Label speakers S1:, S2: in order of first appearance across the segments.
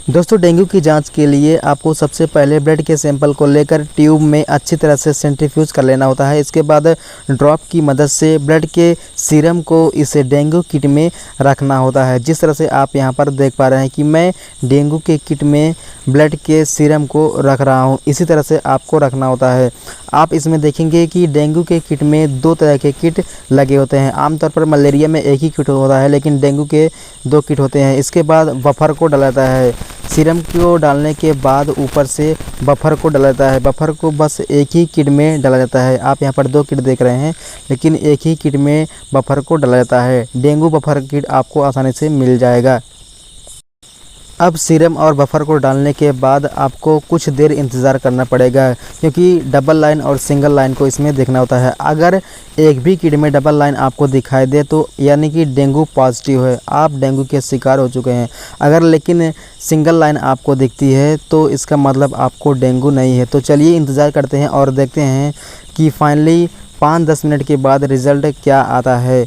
S1: दोस्तों डेंगू की जांच के लिए आपको सबसे पहले ब्लड के सैंपल को लेकर ट्यूब में अच्छी तरह से सेंट्रीफ्यूज कर लेना होता है। इसके बाद ड्रॉप की मदद से ब्लड के सीरम को इस डेंगू किट में रखना होता है। जिस तरह से आप यहां पर देख पा रहे हैं कि मैं डेंगू के किट में ब्लड के सीरम को रख रहा हूं, इसी तरह से आपको रखना होता है। आप इसमें देखेंगे कि डेंगू के किट में 2 तरह के किट लगे होते हैं। आमतौर पर मलेरिया में एक ही किट होता है, लेकिन डेंगू के 2 किट होते हैं। इसके बाद बफर को डाला जाता है। सीरम को डालने के बाद ऊपर से बफर को डाला जाता है। बफर को बस एक ही किट में डाला जाता है। आप यहाँ पर 2 किट देख रहे हैं, लेकिन एक ही किट में बफर को डाला जाता है। डेंगू बफर किट आपको आसानी से मिल जाएगा। अब सीरम और बफर को डालने के बाद आपको कुछ देर इंतज़ार करना पड़ेगा, क्योंकि डबल लाइन और सिंगल लाइन को इसमें देखना होता है। अगर एक भी किट में डबल लाइन आपको दिखाई दे तो यानी कि डेंगू पॉजिटिव है, आप डेंगू के शिकार हो चुके हैं। अगर लेकिन सिंगल लाइन आपको दिखती है तो इसका मतलब आपको डेंगू नहीं है। तो चलिए इंतज़ार करते हैं और देखते हैं कि फाइनली 5-10 मिनट के बाद रिज़ल्ट क्या आता है।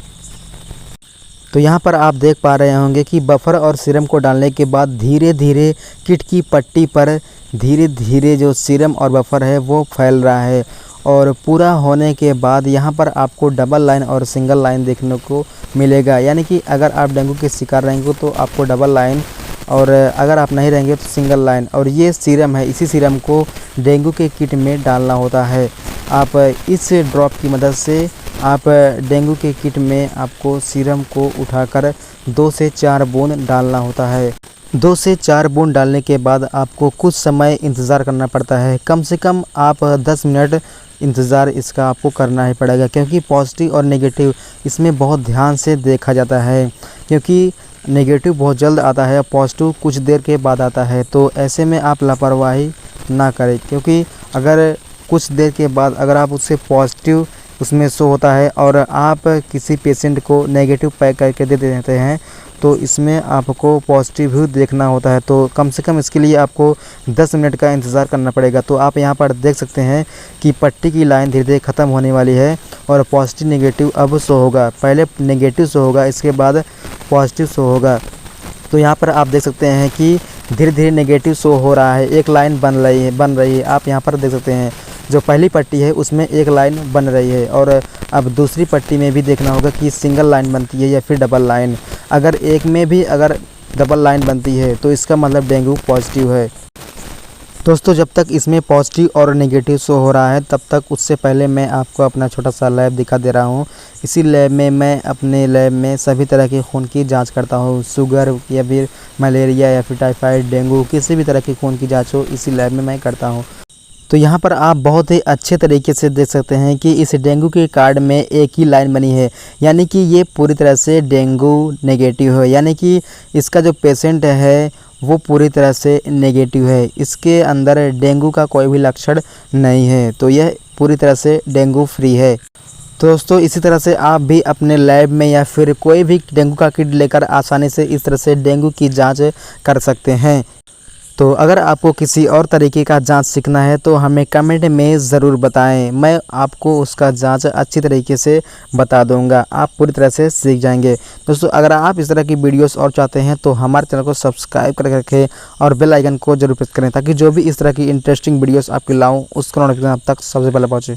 S1: तो यहाँ पर आप देख पा रहे होंगे कि बफर और सीरम को डालने के बाद धीरे धीरे किट की पट्टी पर धीरे धीरे जो सीरम और बफर है वो फैल रहा है, और पूरा होने के बाद यहाँ पर आपको डबल लाइन और सिंगल लाइन देखने को मिलेगा। यानी कि अगर आप डेंगू के शिकार रहेंगे तो आपको डबल लाइन, और अगर आप नहीं रहेंगे तो सिंगल लाइन। और ये सीरम है, इसी सीरम को डेंगू के किट में डालना होता है। आप इस ड्रॉप की मदद से आप डेंगू के किट में आपको सीरम को उठाकर 2 से 4 बूंद डालना होता है। 2 से 4 बूंद डालने के बाद आपको कुछ समय इंतज़ार करना पड़ता है। कम से कम आप 10 मिनट इंतज़ार इसका आपको करना ही पड़ेगा, क्योंकि पॉजिटिव और नेगेटिव इसमें बहुत ध्यान से देखा जाता है। क्योंकि नेगेटिव बहुत जल्द आता है, पॉजिटिव कुछ देर के बाद आता है। तो ऐसे में आप लापरवाही ना करें, क्योंकि अगर कुछ देर के बाद अगर आप उससे पॉजिटिव उसमें शो होता है और आप किसी पेशेंट को नेगेटिव पैक करके दे देते हैं तो इसमें आपको पॉजिटिव ही देखना होता है। तो कम से कम इसके लिए आपको 10 मिनट का इंतज़ार करना पड़ेगा। तो आप यहाँ पर देख सकते हैं कि पट्टी की लाइन धीरे धीरे ख़त्म होने वाली है और पॉजिटिव नेगेटिव अब शो होगा। पहले नेगेटिव शो होगा, इसके बाद पॉजिटिव शो होगा। तो यहाँ पर आप देख सकते हैं कि धीरे धीरे नेगेटिव शो हो रहा है, एक लाइन बन रही है। आप यहाँ पर देख सकते हैं जो पहली पट्टी है उसमें एक लाइन बन रही है, और अब दूसरी पट्टी में भी देखना होगा कि सिंगल लाइन बनती है या फिर डबल लाइन। अगर एक में भी अगर डबल लाइन बनती है तो इसका मतलब डेंगू पॉजिटिव है। दोस्तों जब तक इसमें पॉजिटिव और नेगेटिव शो हो रहा है तब तक उससे पहले मैं आपको अपना छोटा सा लैब दिखा दे रहा हूँ। इसी लैब में मैं अपने लैब में सभी तरह के खून की जांच करता हूँ। शुगर या फिर मलेरिया या फिर टाइफाइड, डेंगू, किसी भी तरह की खून की जांच हो इसी लैब में मैं करता हूँ। तो यहाँ पर आप बहुत ही अच्छे तरीके से देख सकते हैं कि इस डेंगू के कार्ड में एक ही लाइन बनी है, यानी कि ये पूरी तरह से डेंगू नेगेटिव है। यानी कि इसका जो पेशेंट है वो पूरी तरह से नेगेटिव है, इसके अंदर डेंगू का कोई भी लक्षण नहीं है। तो यह पूरी तरह से डेंगू फ्री है। तो दोस्तों इसी तरह से आप भी अपने लैब में या फिर कोई भी डेंगू का किट लेकर आसानी से इस तरह से डेंगू की जाँच कर सकते हैं। तो अगर आपको किसी और तरीके का जांच सीखना है तो हमें कमेंट में ज़रूर बताएं, मैं आपको उसका जांच अच्छी तरीके से बता दूंगा, आप पूरी तरह से सीख जाएंगे। दोस्तों अगर आप इस तरह की वीडियोस और चाहते हैं तो हमारे चैनल को सब्सक्राइब करके रखें और बेल आइकन को जरूर प्रेस करें, ताकि जो भी इस तरह की इंटरेस्टिंग वीडियोस आपके लाऊं उसका नोटिफिकेशन आप तक सबसे पहले पहुँचे।